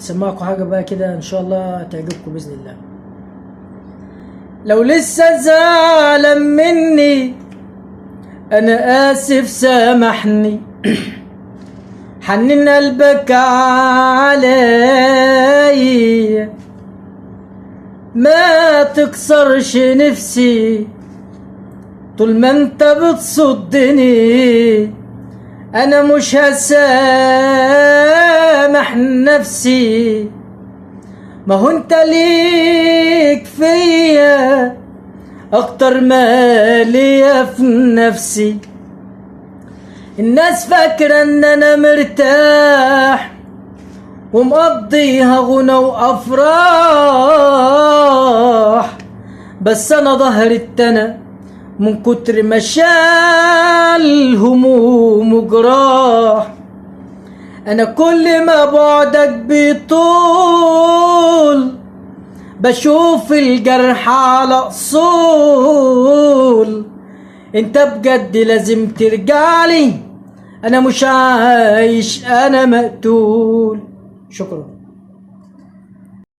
اسمعكم حاجة بقى كده ان شاء الله تعجبكم بإذن الله. لو لسه زعلان مني انا اسف سامحني، حنن قلبك علي، ما تكسرش نفسي طول ما انت بتصدني، انا مش هسامح نفسي، ما هو انت ليك فيا اكتر ما ليا في نفسي. الناس فاكرة ان انا مرتاح ومقضيها غنى وافراح، بس انا ظهرت انا من كتر ما شال هموم وجراح. انا كل ما بعدك بيطول بشوف الجرح على اصول، انت بجد لازم ترجعلي، انا مش عايش انا مقتول. شكرا.